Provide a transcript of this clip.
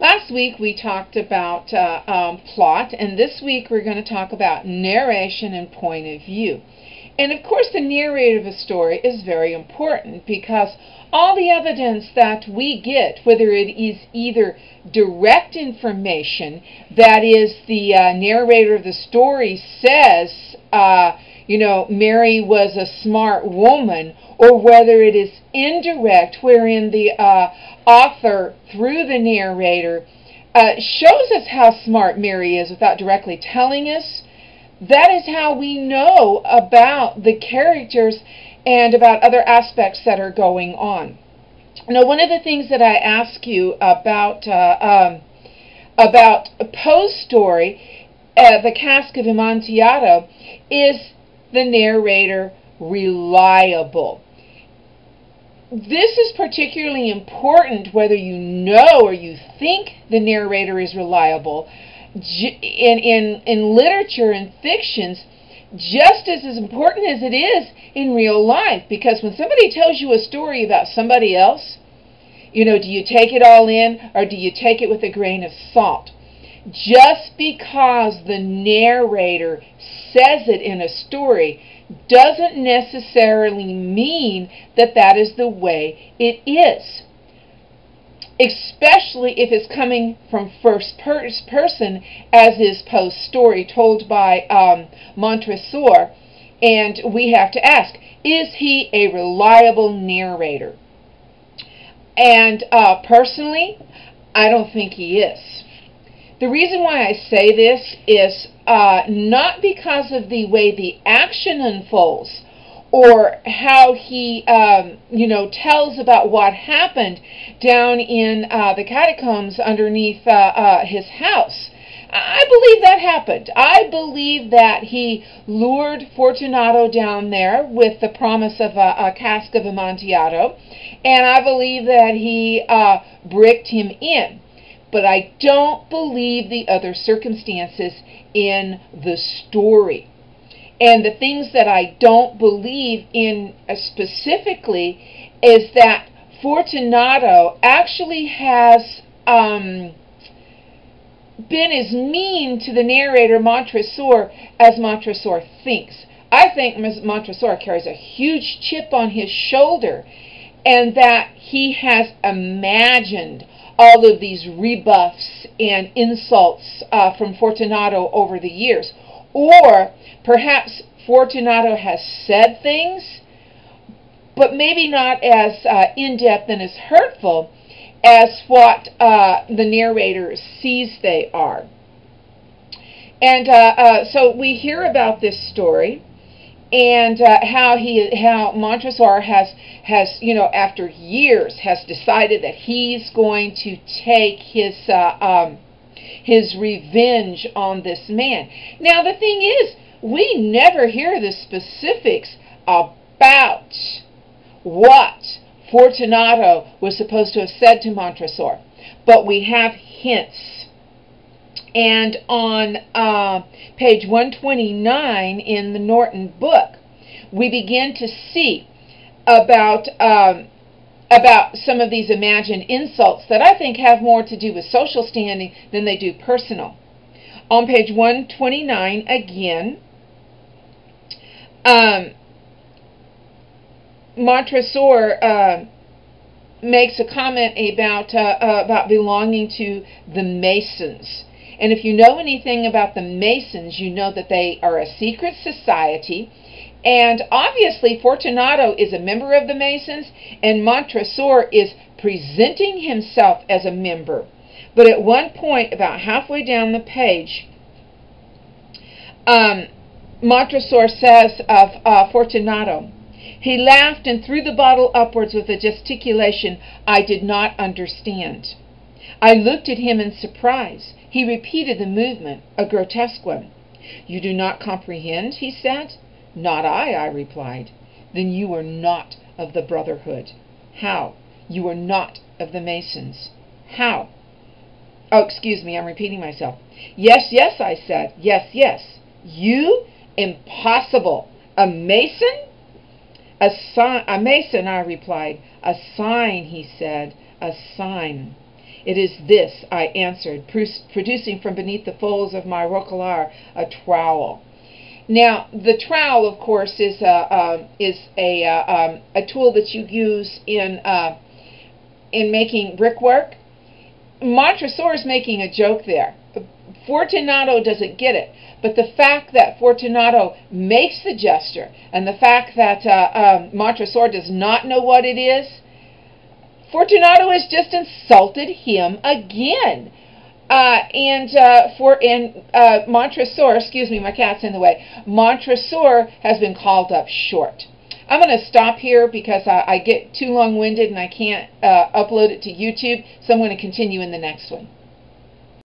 Last week we talked about plot, and this week we're going to talk about narration and point of view. And of course the narrator of a story is very important because all the evidence that we get, whether it is either direct information, that is the narrator of the story says, Mary was a smart woman, or whether it is indirect, wherein the author, through the narrator, shows us how smart Mary is without directly telling us. That is how we know about the characters and about other aspects that are going on. Now, one of the things that I ask you about Poe's story, The Cask of Amontillado, is the narrator reliable? This is particularly important whether you know or you think the narrator is reliable. In literature and fictions, just as important as it is in real life. Because when somebody tells you a story about somebody else, do you take it all in or do you take it with a grain of salt? Just because the narrator says it in a story doesn't necessarily mean that that is the way it is. Especially if it's coming from first person, as is Poe's story told by Montresor. And we have to ask, is he a reliable narrator? And personally, I don't think he is. The reason why I say this is not because of the way the action unfolds or how he, tells about what happened down in the catacombs underneath his house. I believe that happened. I believe that he lured Fortunato down there with the promise of a cask of Amontillado, and I believe that he bricked him in. But I don't believe the other circumstances in the story. And the things that I don't believe in specifically is that Fortunato actually has been as mean to the narrator Montresor as Montresor thinks. I think Montresor carries a huge chip on his shoulder, and that he has imagined all of these rebuffs and insults from Fortunato over the years. Or perhaps Fortunato has said things, but maybe not as in-depth and as hurtful as what the narrator sees they are. And so we hear about this story, and how Montresor has after years has decided that he's going to take his revenge on this man. Now the thing is, we never hear the specifics about what Fortunato was supposed to have said to Montresor, but we have hints. And on page 129 in the Norton book, we begin to see about some of these imagined insults that I think have more to do with social standing than they do personal. On page 129 again, Montresor makes a comment about belonging to the Masons. And if you know anything about the Masons, you know that they are a secret society. And obviously Fortunato is a member of the Masons, and Montresor is presenting himself as a member. But at one point, about halfway down the page, Montresor says of Fortunato, "He laughed and threw the bottle upwards with a gesticulation I did not understand. I looked at him in surprise. He repeated the movement, a grotesque one. 'You do not comprehend?' he said. 'Not I,' replied. 'Then you are not of the Brotherhood.' 'How? You are not of the Masons.' 'How?' 'Oh, excuse me, I'm repeating myself. 'Yes, yes,' I said. 'Yes, yes.' 'You? Impossible. A Mason?' 'A Mason,' I replied. 'A sign,' he said. 'A sign.' It is this, I answered, producing from beneath the folds of my roquelaire a trowel. Now, the trowel, of course, is a tool that you use in making brickwork. Montresor is making a joke there. Fortunato doesn't get it, but the fact that Fortunato makes the gesture and the fact that Montresor does not know what it is, Fortunato has just insulted him again. Montresor, excuse me, my cat's in the way. Montresor has been called up short. I'm going to stop here because I get too long-winded and I can't upload it to YouTube, so I'm going to continue in the next one.